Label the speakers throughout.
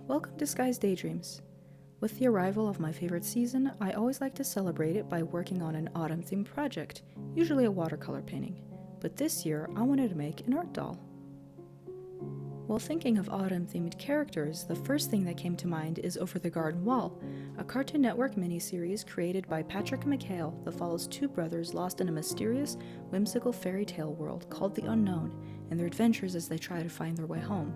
Speaker 1: Welcome to Skye's Daydreams. With the arrival of my favorite season, I always like to celebrate it by working on an autumn-themed project, usually a watercolor painting. But this year, I wanted to make an art doll. While thinking of autumn-themed characters, the first thing that came to mind is Over the Garden Wall, a Cartoon Network miniseries created by Patrick McHale that follows two brothers lost in a mysterious, whimsical fairy tale world called the Unknown, and their adventures as they try to find their way home.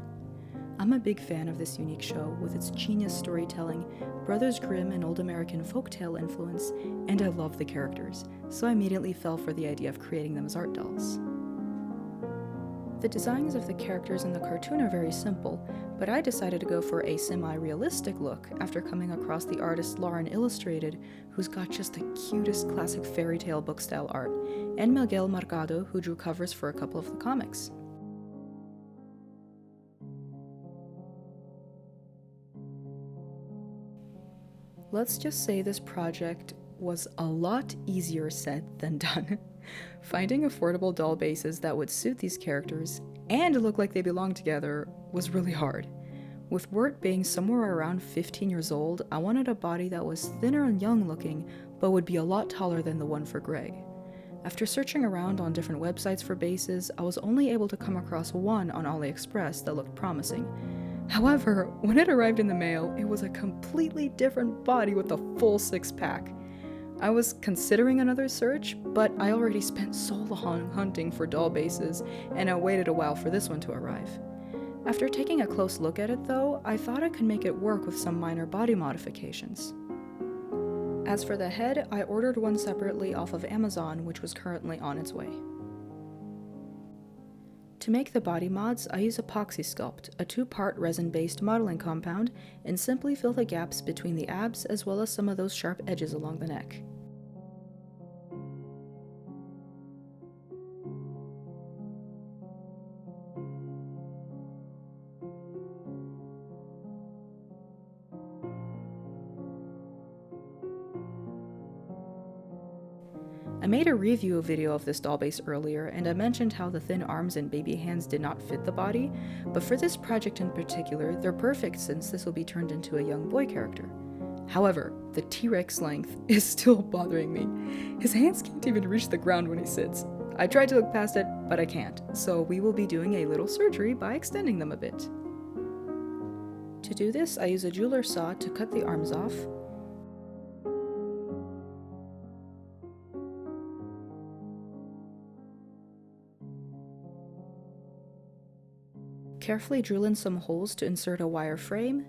Speaker 1: I'm a big fan of this unique show, with its genius storytelling, Brothers Grimm and old American folktale influence, and I love the characters, so I immediately fell for the idea of creating them as art dolls. The designs of the characters in the cartoon are very simple, but I decided to go for a semi-realistic look after coming across the artist Lauren Illustrated, who's got just the cutest classic fairy tale book style art, and Miguel Mercado, who drew covers for a couple of the comics. Let's just say this project was a lot easier said than done. Finding affordable doll bases that would suit these characters and look like they belong together was really hard. With Wirt being somewhere around 15 years old, I wanted a body that was thinner and young looking, but would be a lot taller than the one for Greg. After searching around on different websites for bases, I was only able to come across one on AliExpress that looked promising. However, when it arrived in the mail, it was a completely different body with a full six-pack. I was considering another search, but I already spent so long hunting for doll bases, and I waited a while for this one to arrive. After taking a close look at it though, I thought I could make it work with some minor body modifications. As for the head, I ordered one separately off of Amazon, which was currently on its way. To make the body mods, I use Epoxy Sculpt, a 2-part resin-based modeling compound, and simply fill the gaps between the abs as well as some of those sharp edges along the neck. I made a review video of this doll base earlier, and I mentioned how the thin arms and baby hands did not fit the body, but for this project in particular, they're perfect since this will be turned into a young boy character. However, the T-Rex length is still bothering me. His hands can't even reach the ground when he sits. I tried to look past it, but I can't, so we will be doing a little surgery by extending them a bit. To do this, I use a jeweler saw to cut the arms off, carefully drill in some holes to insert a wire frame,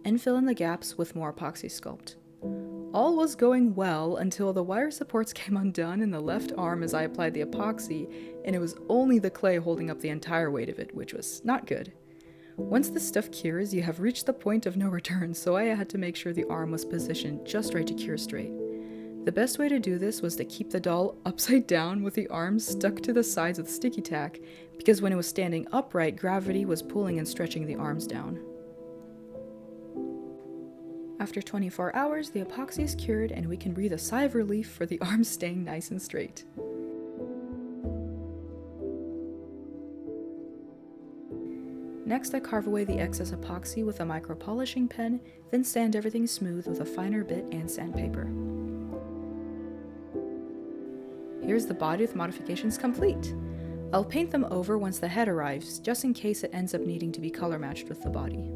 Speaker 1: and fill in the gaps with more Epoxy Sculpt. All was going well until the wire supports came undone in the left arm as I applied the epoxy, and it was only the clay holding up the entire weight of it, which was not good. Once the stuff cures, you have reached the point of no return, so I had to make sure the arm was positioned just right to cure straight. The best way to do this was to keep the doll upside down with the arms stuck to the sides with sticky tack, because when it was standing upright, gravity was pulling and stretching the arms down. After 24 hours, the epoxy is cured and we can breathe a sigh of relief for the arms staying nice and straight. Next, I carve away the excess epoxy with a micro polishing pen, then sand everything smooth with a finer bit and sandpaper. Here's the body with modifications complete. I'll paint them over once the head arrives, just in case it ends up needing to be color matched with the body.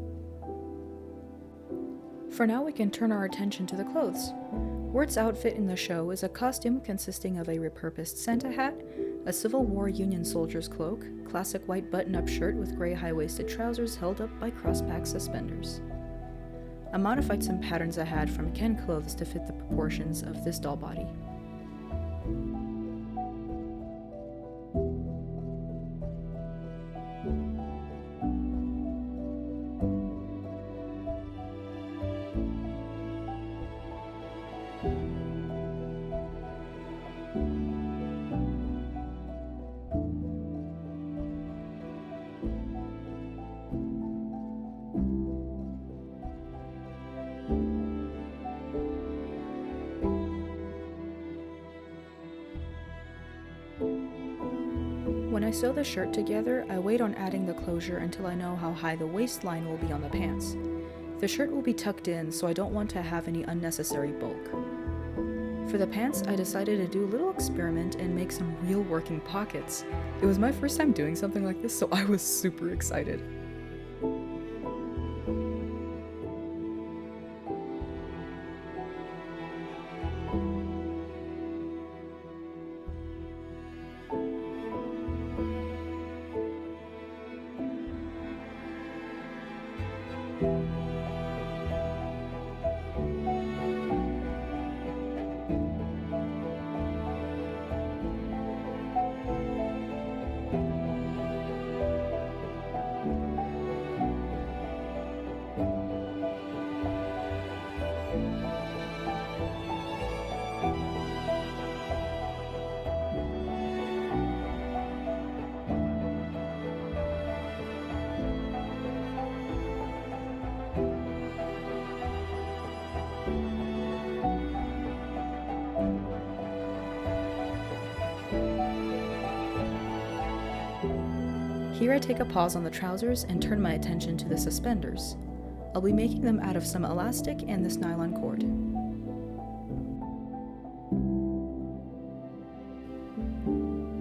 Speaker 1: For now, we can turn our attention to the clothes. Wirt's outfit in the show is a costume consisting of a repurposed Santa hat, a Civil War Union soldier's cloak, classic white button-up shirt with gray high-waisted trousers held up by cross-pack suspenders. I modified some patterns I had from Ken clothes to fit the proportions of this doll body. When I sew the shirt together, I wait on adding the closure until I know how high the waistline will be on the pants. The shirt will be tucked in, so I don't want to have any unnecessary bulk. For the pants, I decided to do a little experiment and make some real working pockets. It was my first time doing something like this, so I was super excited. Here I take a pause on the trousers and turn my attention to the suspenders. I'll be making them out of some elastic and this nylon cord.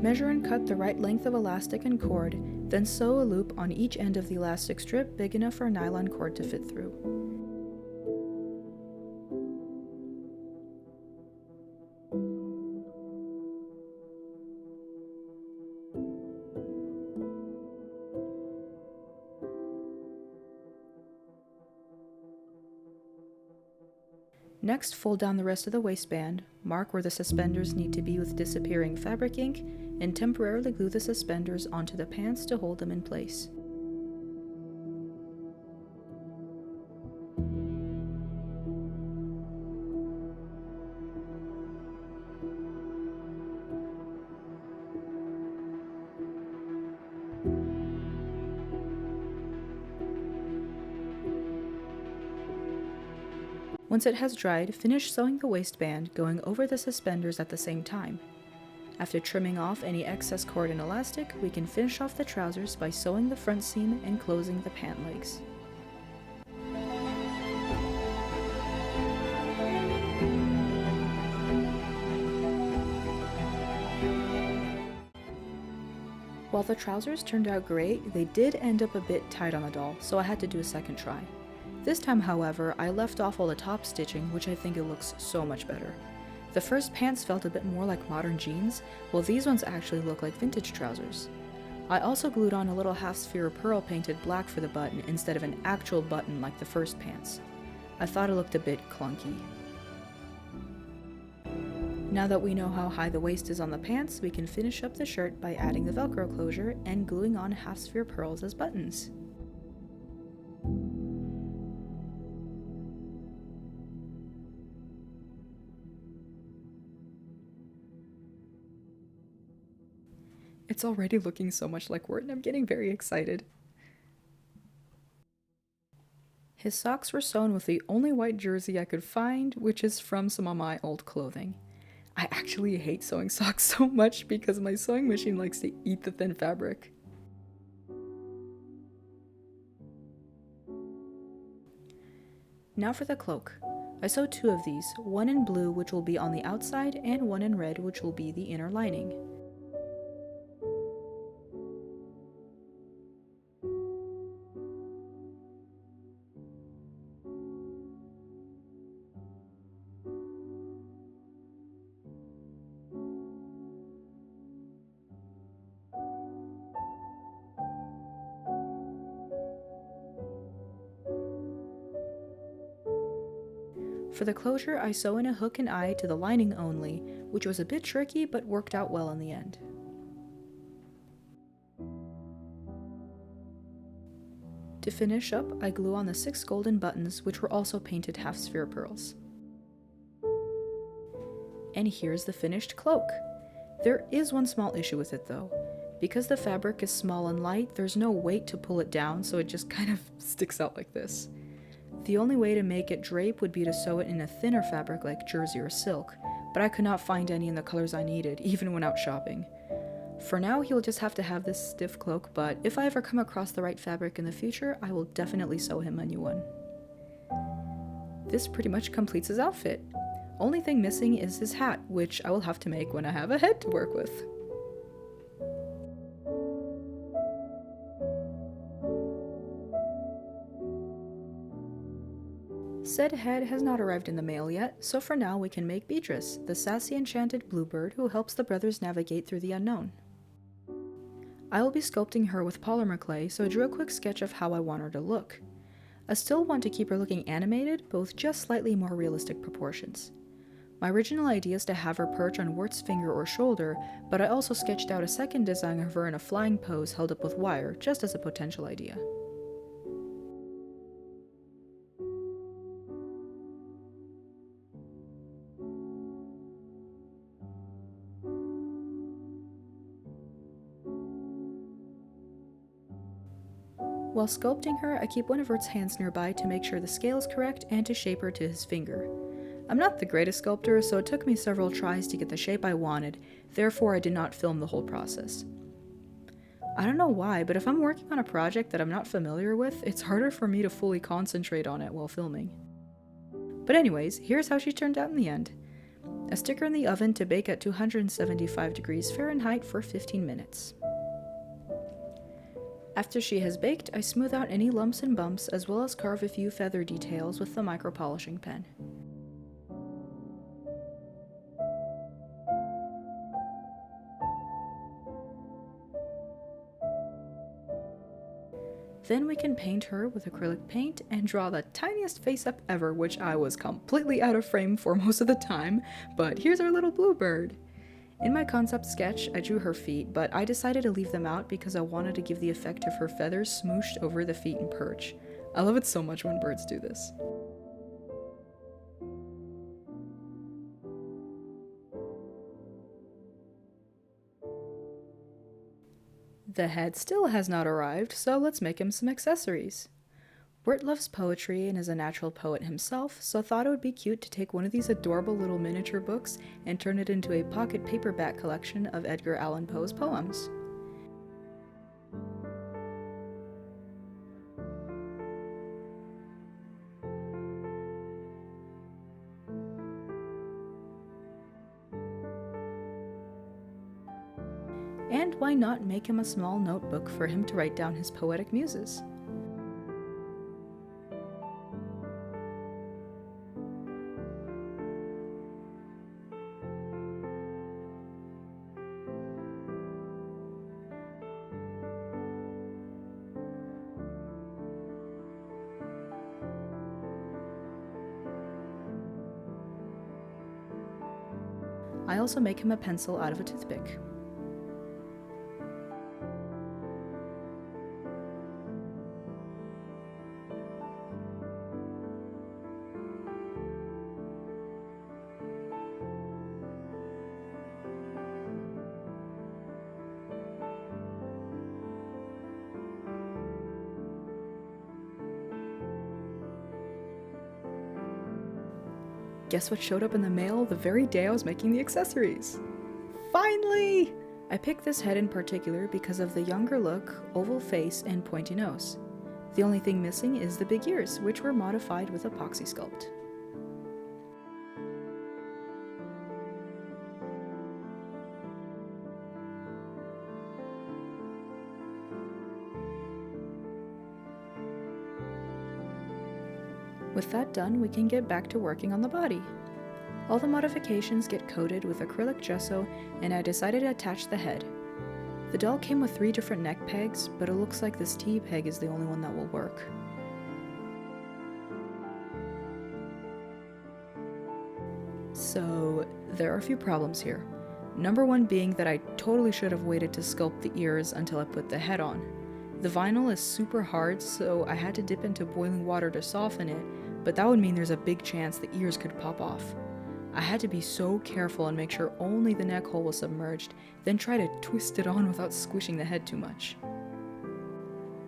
Speaker 1: Measure and cut the right length of elastic and cord, then sew a loop on each end of the elastic strip big enough for a nylon cord to fit through. Next, fold down the rest of the waistband, mark where the suspenders need to be with disappearing fabric ink, and temporarily glue the suspenders onto the pants to hold them in place. Once it has dried, finish sewing the waistband, going over the suspenders at the same time. After trimming off any excess cord and elastic, we can finish off the trousers by sewing the front seam and closing the pant legs. While the trousers turned out great, they did end up a bit tight on the doll, so I had to do a second try. This time, however, I left off all the top stitching, which I think it looks so much better. The first pants felt a bit more like modern jeans, while these ones actually look like vintage trousers. I also glued on a little half sphere of pearl painted black for the button instead of an actual button like the first pants. I thought it looked a bit clunky. Now that we know how high the waist is on the pants, we can finish up the shirt by adding the Velcro closure and gluing on half sphere pearls as buttons. It's already looking so much like Wirt, and I'm getting very excited. His socks were sewn with the only white jersey I could find, which is from some of my old clothing. I actually hate sewing socks so much because my sewing machine likes to eat the thin fabric. Now for the cloak. I sewed two of these, one in blue which will be on the outside and one in red which will be the inner lining. For the closure, I sew in a hook and eye to the lining only, which was a bit tricky but worked out well in the end. To finish up, I glue on the 6 golden buttons, which were also painted half sphere pearls. And here's the finished cloak. There is one small issue with it though. Because the fabric is small and light, there's no weight to pull it down, so it just kind of sticks out like this. The only way to make it drape would be to sew it in a thinner fabric like jersey or silk, but I could not find any in the colors I needed, even when out shopping. For now, he'll just have to have this stiff cloak, but if I ever come across the right fabric in the future, I will definitely sew him a new one. This pretty much completes his outfit. Only thing missing is his hat, which I will have to make when I have a head to work with. Said head has not arrived in the mail yet, so for now we can make Beatrice, the sassy enchanted bluebird who helps the brothers navigate through the unknown. I will be sculpting her with polymer clay, so I drew a quick sketch of how I want her to look. I still want to keep her looking animated, but with just slightly more realistic proportions. My original idea is to have her perch on Wirt's finger or shoulder, but I also sketched out a second design of her in a flying pose held up with wire, just as a potential idea. While sculpting her, I keep one of Wirt's hands nearby to make sure the scale is correct and to shape her to his finger. I'm not the greatest sculptor, so it took me several tries to get the shape I wanted, therefore I did not film the whole process. I don't know why, but if I'm working on a project that I'm not familiar with, it's harder for me to fully concentrate on it while filming. But anyways, here's how she turned out in the end. I stick her in the oven to bake at 275 degrees Fahrenheit for 15 minutes. After she has baked, I smooth out any lumps and bumps as well as carve a few feather details with the micro polishing pen. Then we can paint her with acrylic paint and draw the tiniest face up ever, which I was completely out of frame for most of the time, but here's our little bluebird. In my concept sketch, I drew her feet, but I decided to leave them out because I wanted to give the effect of her feathers smooshed over the feet and perch. I love it so much when birds do this. The head still has not arrived, so let's make him some accessories. Wirt loves poetry and is a natural poet himself, so I thought it would be cute to take one of these adorable little miniature books and turn it into a pocket paperback collection of Edgar Allan Poe's poems. And why not make him a small notebook for him to write down his poetic muses? I also make him a pencil out of a toothpick. Guess what showed up in the mail the very day I was making the accessories? Finally! I picked this head in particular because of the younger look, oval face, and pointy nose. The only thing missing is the big ears, which were modified with epoxy sculpt. With that done, we can get back to working on the body. All the modifications get coated with acrylic gesso, and I decided to attach the head. The doll came with 3 different neck pegs, but it looks like this T-peg is the only one that will work. So, there are a few problems here. Number 1 being that I totally should have waited to sculpt the ears until I put the head on. The vinyl is super hard, so I had to dip into boiling water to soften it, but that would mean there's a big chance the ears could pop off. I had to be so careful and make sure only the neck hole was submerged, then try to twist it on without squishing the head too much.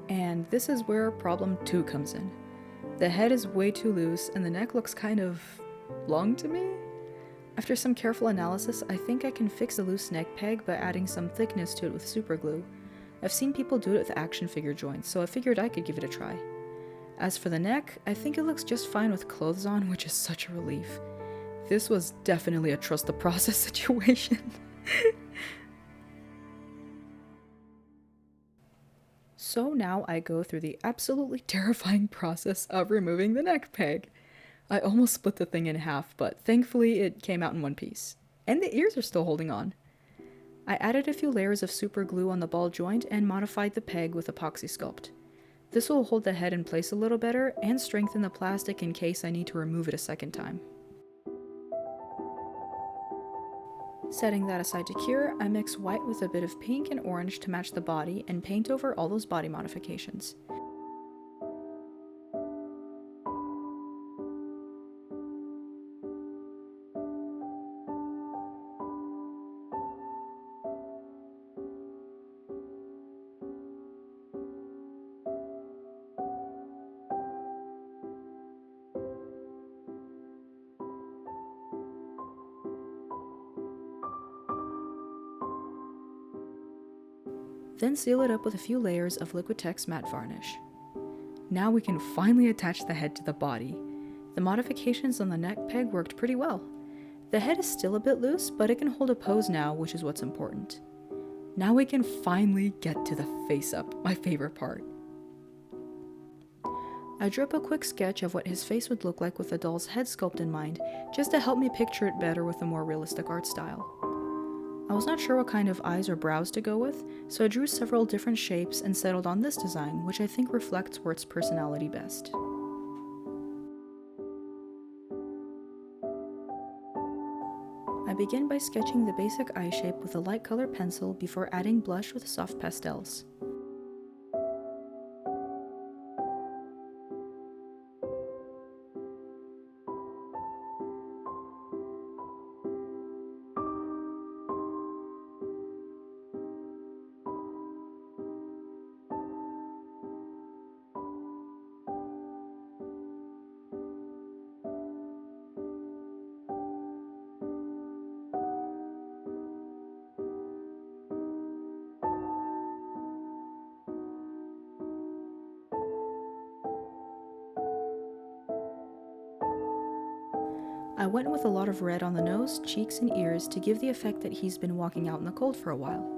Speaker 1: And this is where problem 2 comes in. The head is way too loose and the neck looks kind of long to me. After some careful analysis, I think I can fix the loose neck peg by adding some thickness to it with super glue. I've seen people do it with action figure joints, so I figured I could give it a try. As for the neck, I think it looks just fine with clothes on, which is such a relief. This was definitely a trust the process situation. So now I go through the absolutely terrifying process of removing the neck peg. I almost split the thing in half, but thankfully it came out in one piece. And the ears are still holding on. I added a few layers of super glue on the ball joint and modified the peg with epoxy sculpt. This will hold the head in place a little better and strengthen the plastic in case I need to remove it a second time. Setting that aside to cure, I mix white with a bit of pink and orange to match the body and paint over all those body modifications. Then seal it up with a few layers of Liquitex matte varnish. Now we can finally attach the head to the body. The modifications on the neck peg worked pretty well. The head is still a bit loose, but it can hold a pose now, which is what's important. Now we can finally get to the face up, my favorite part. I drew up a quick sketch of what his face would look like with the doll's head sculpt in mind, just to help me picture it better with a more realistic art style. I was not sure what kind of eyes or brows to go with, so I drew several different shapes and settled on this design, which I think reflects Wirt's personality best. I begin by sketching the basic eye shape with a light color pencil before adding blush with soft pastels. I went with a lot of red on the nose, cheeks, and ears to give the effect that he's been walking out in the cold for a while.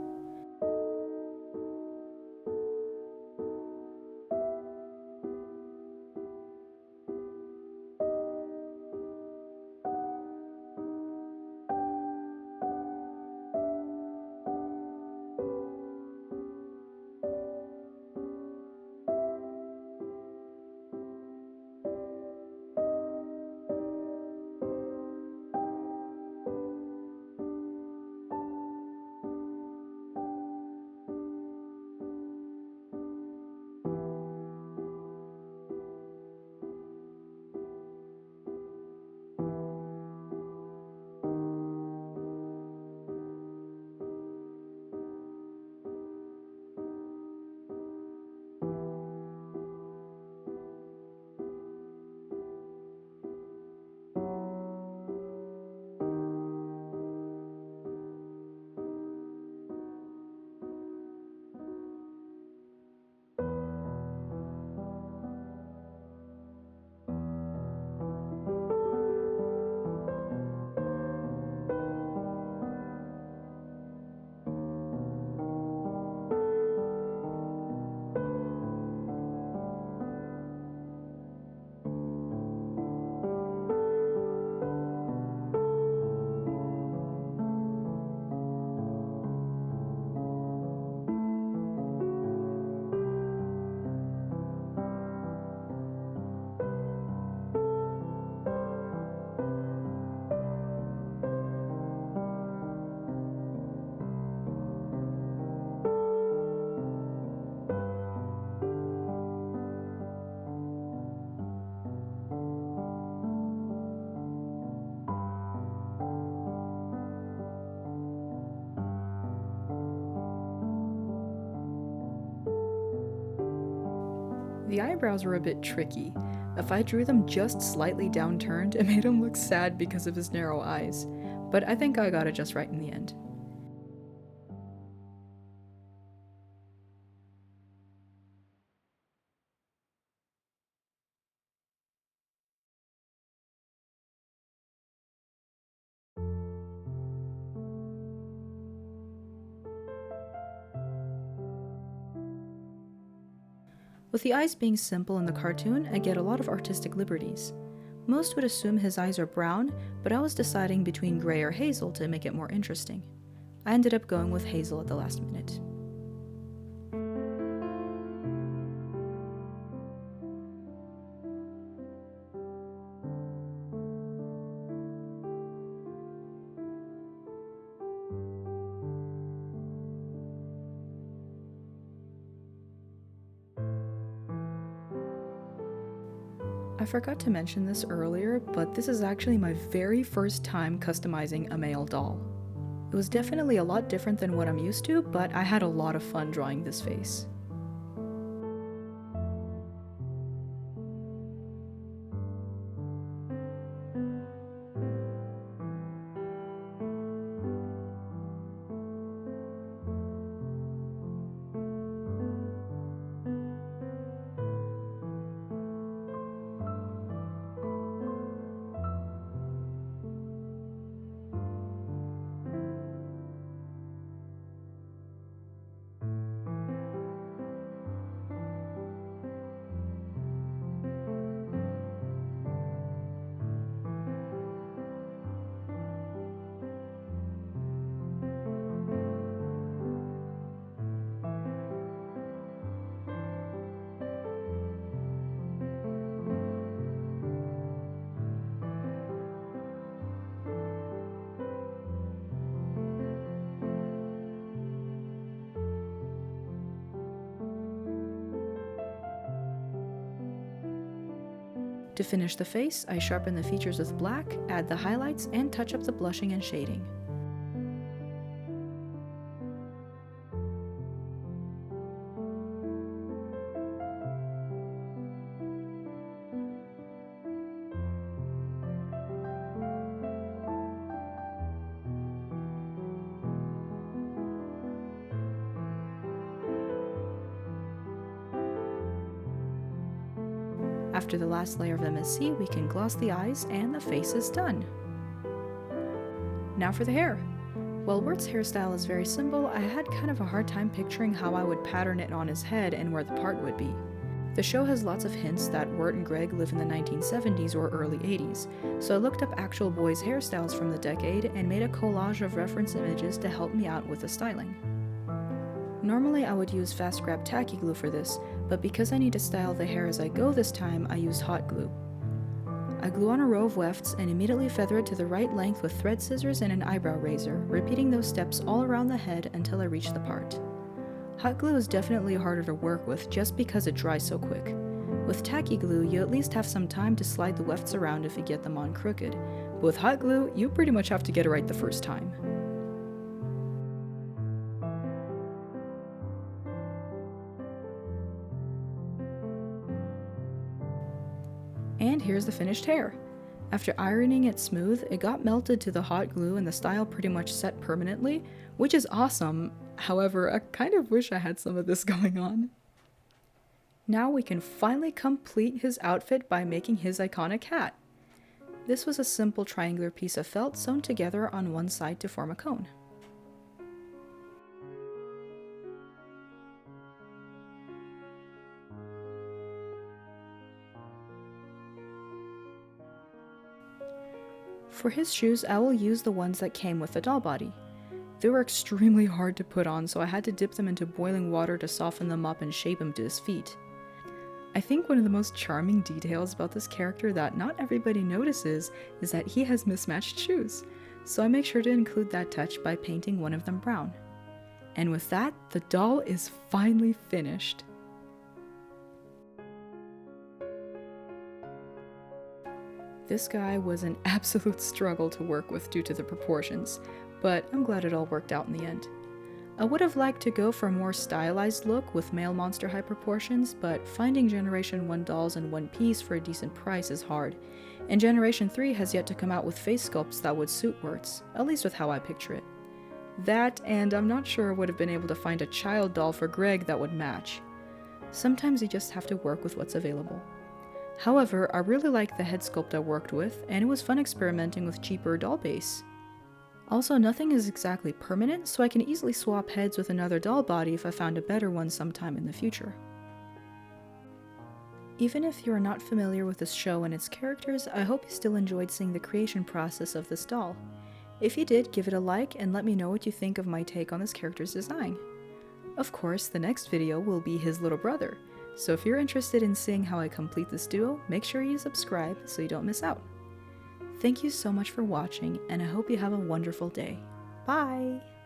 Speaker 1: The eyebrows were a bit tricky. If I drew them just slightly downturned, it made him look sad because of his narrow eyes. but I think I got it just right in the end. With the eyes being simple in the cartoon, I get a lot of artistic liberties. Most would assume his eyes are brown, but I was deciding between gray or hazel to make it more interesting. I ended up going with hazel at the last minute. I forgot to mention this earlier, but this is actually my very first time customizing a male doll. It was definitely a lot different than what I'm used to, but I had a lot of fun drawing this face. To finish the face, I sharpen the features with black, add the highlights, and touch up the blushing and shading. After the last layer of MSC, we can gloss the eyes and the face is done. Now for the hair. While Wirt's hairstyle is very simple, I had kind of a hard time picturing how I would pattern it on his head and where the part would be. The show has lots of hints that Wirt and Greg live in the 1970s or early 80s, so I looked up actual boys' hairstyles from the decade and made a collage of reference images to help me out with the styling. Normally I would use fast grab tacky glue for this, but because I need to style the hair as I go this time, I used hot glue. I glue on a row of wefts and immediately feather it to the right length with thread scissors and an eyebrow razor, repeating those steps all around the head until I reach the part. Hot glue is definitely harder to work with just because it dries so quick. With tacky glue, you at least have some time to slide the wefts around if you get them on crooked, but with hot glue, you pretty much have to get it right the first time. And here's the finished hair. After ironing it smooth, it got melted to the hot glue and the style pretty much set permanently, which is awesome. However, I kind of wish I had some of this going on. Now we can finally complete his outfit by making his iconic hat. This was a simple triangular piece of felt sewn together on one side to form a cone. For his shoes, I will use the ones that came with the doll body. They were extremely hard to put on, so I had to dip them into boiling water to soften them up and shape him to his feet. I think one of the most charming details about this character that not everybody notices is that he has mismatched shoes, so I make sure to include that touch by painting one of them brown. And with that, the doll is finally finished. This guy was an absolute struggle to work with due to the proportions, but I'm glad it all worked out in the end. I would have liked to go for a more stylized look with male monster high proportions, but finding Generation 1 dolls in one piece for a decent price is hard, And Generation 3 has yet to come out with face sculpts that would suit Wirt's, at least with how I picture it. That, and I'm not sure I would have been able to find a child doll for Greg that would match. Sometimes you just have to work with what's available. However, I really liked the head sculpt I worked with, and it was fun experimenting with cheaper doll base. Also, nothing is exactly permanent, so I can easily swap heads with another doll body if I found a better one sometime in the future. Even if you are not familiar with this show and its characters, I hope you still enjoyed seeing the creation process of this doll. If you did, give it a like and let me know what you think of my take on this character's design. Of course, the next video will be his little brother, so if you're interested in seeing how I complete this duo, make sure you subscribe so you don't miss out. Thank you so much for watching, and I hope you have a wonderful day. Bye!